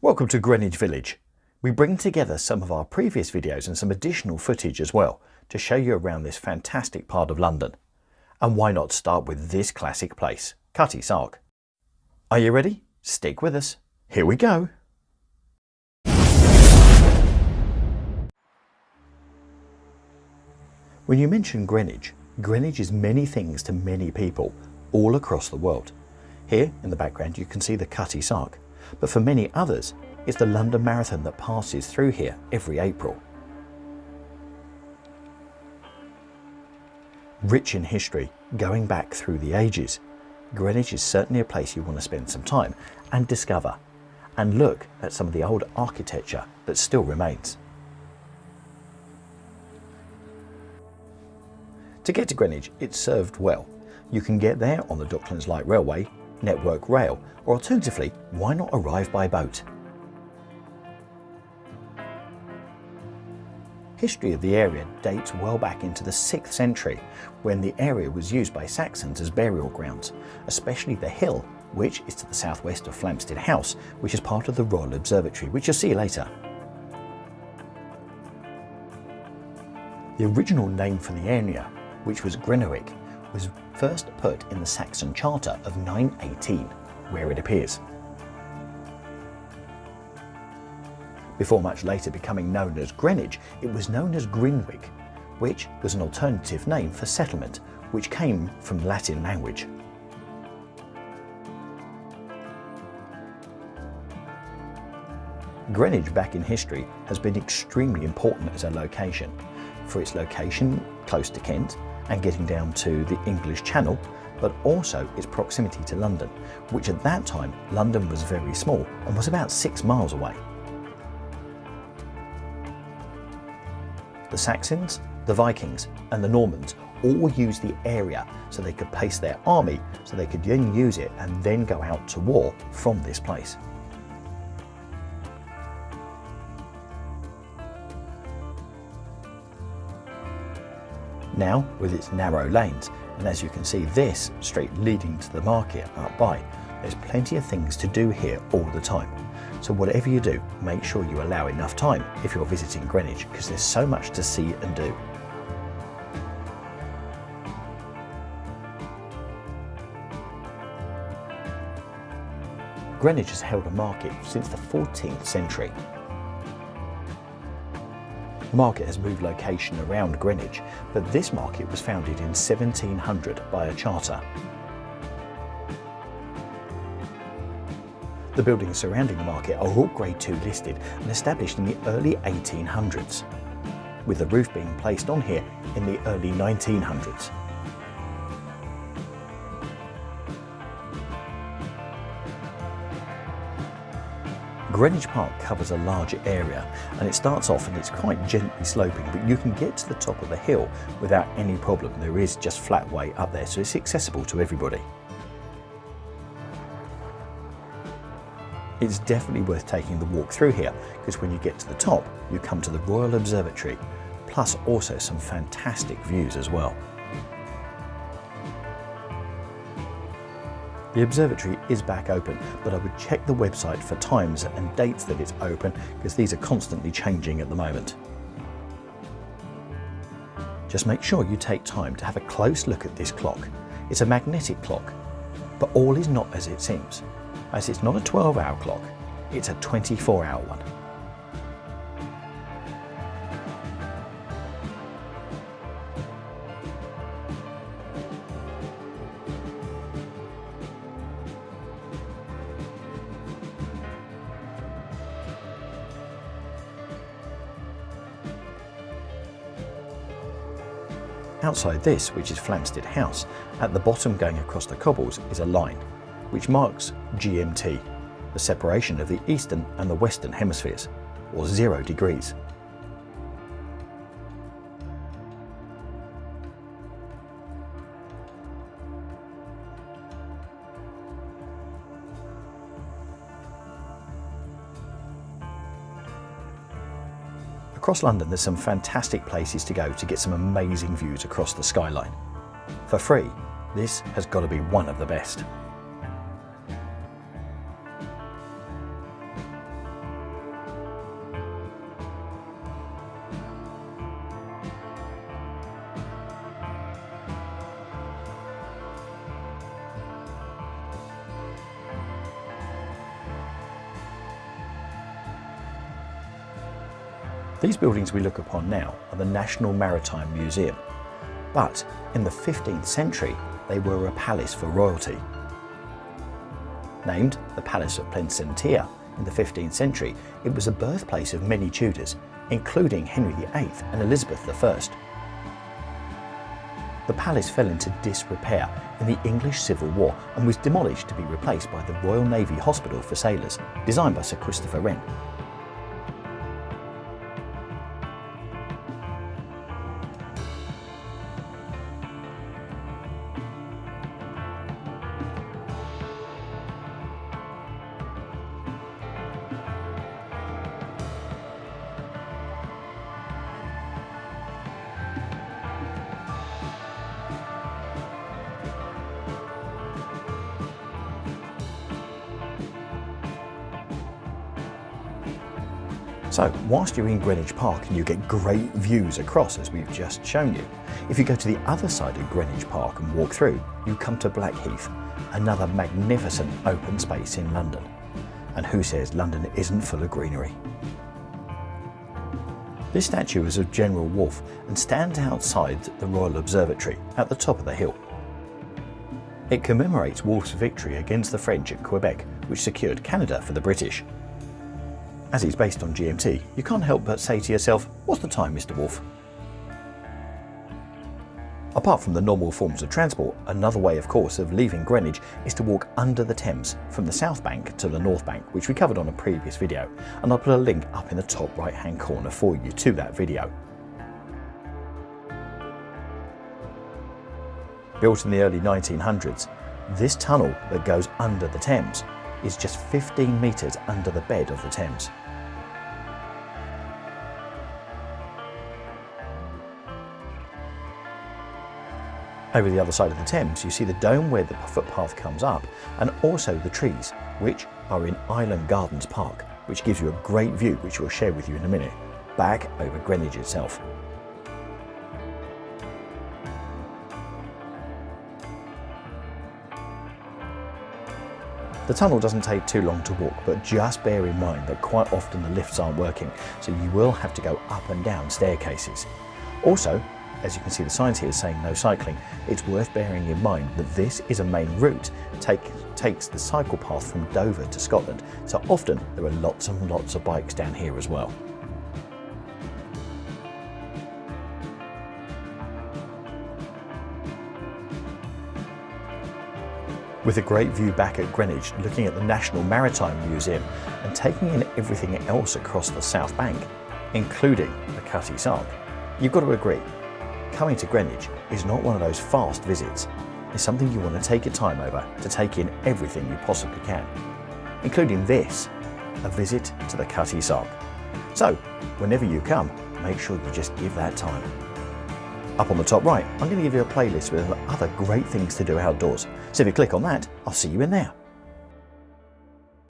Welcome to Greenwich Village. We bring together some of our previous videos and some additional footage as well to show you around this fantastic part of London. And why not start with this classic place, Cutty Sark. Are you ready? Stick with us. Here we go. When you mention Greenwich, Greenwich is many things to many people all across the world. Here in the background you can see the Cutty Sark, but for many others it's the London Marathon that passes through here every April. Rich in history, going back through the ages, Greenwich is certainly a place you want to spend some time and discover, and look at some of the old architecture that still remains. To get to Greenwich, it's served well. You can get there on the Docklands Light Railway, Network Rail, or alternatively, why not arrive by boat? History of the area dates well back into the 6th century, when the area was used by Saxons as burial grounds, especially the hill, which is to the southwest of Flamstead House, which is part of the Royal Observatory, which you'll see later. The original name for the area, which was Greenwich, was first put in the Saxon Charter of 918, where it appears. Before much later becoming known as Greenwich, it was known as Greenwich, which was an alternative name for settlement, which came from the Latin language. Greenwich back in history has been extremely important as a location, for its location close to Kent and getting down to the English Channel, but also its proximity to London, which at that time London was very small and was about 6 miles away. The Saxons, the Vikings and the Normans all used the area so they could place their army, so they could then use it and then go out to war from this place. Now, with its narrow lanes, and as you can see this street leading to the market up by, there's plenty of things to do here all the time. So whatever you do, make sure you allow enough time if you're visiting Greenwich, because there's so much to see and do. Greenwich has held a market since the 14th century. The market has moved location around Greenwich, but this market was founded in 1700 by a charter. The buildings surrounding the market are all Grade 2 listed and established in the early 1800s, with the roof being placed on here in the early 1900s. Greenwich Park covers a large area, and it starts off and it's quite gently sloping, but you can get to the top of the hill without any problem. There is just flat way up there, so it's accessible to everybody. It's definitely worth taking the walk through here, because when you get to the top you come to the Royal Observatory, plus also some fantastic views as well. The observatory is back open, but I would check the website for times and dates that it's open, because these are constantly changing at the moment. Just make sure you take time to have a close look at this clock. It's a magnetic clock, but all is not as it seems, as it's not a 12-hour clock, it's a 24-hour one. Outside this, which is Flamstead House, at the bottom going across the cobbles is a line, which marks GMT, the separation of the eastern and the western hemispheres, or 0 degrees. Across London there's some fantastic places to go to get some amazing views across the skyline. For free, this has got to be one of the best. These buildings we look upon now are the National Maritime Museum, but in the 15th century they were a palace for royalty. Named the Palace of Placentia in the 15th century, it was the birthplace of many Tudors, including Henry VIII and Elizabeth I. The palace fell into disrepair in the English Civil War and was demolished to be replaced by the Royal Navy Hospital for Sailors, designed by Sir Christopher Wren. So, whilst you're in Greenwich Park and you get great views across as we've just shown you, if you go to the other side of Greenwich Park and walk through, you come to Blackheath, another magnificent open space in London. And who says London isn't full of greenery? This statue is of General Wolfe and stands outside the Royal Observatory at the top of the hill. It commemorates Wolfe's victory against the French at Quebec, which secured Canada for the British. As it's based on GMT, you can't help but say to yourself, what's the time, Mr. Wolfe? Apart from the normal forms of transport, another way of course of leaving Greenwich is to walk under the Thames from the South Bank to the North Bank, which we covered on a previous video, and I'll put a link up in the top right hand corner for you to that video. Built in the early 1900s, this tunnel that goes under the Thames is just 15 metres under the bed of the Thames. Over the other side of the Thames, you see the dome where the footpath comes up, and also the trees, which are in Island Gardens Park, which gives you a great view, which we'll share with you in a minute, back over Greenwich itself. The tunnel doesn't take too long to walk, but just bear in mind that quite often the lifts aren't working, so you will have to go up and down staircases. Also, as you can see the signs here saying no cycling, it's worth bearing in mind that this is a main route, takes the cycle path from Dover to Scotland, so often there are lots and lots of bikes down here as well. With a great view back at Greenwich, looking at the National Maritime Museum and taking in everything else across the South Bank, including the Cutty Sark, you've got to agree, coming to Greenwich is not one of those fast visits. It's something you want to take your time over to take in everything you possibly can, including this, a visit to the Cutty Sark. So, whenever you come, make sure you just give that time. Up on the top right, I'm going to give you a playlist with other great things to do outdoors. So if you click on that, I'll see you in there.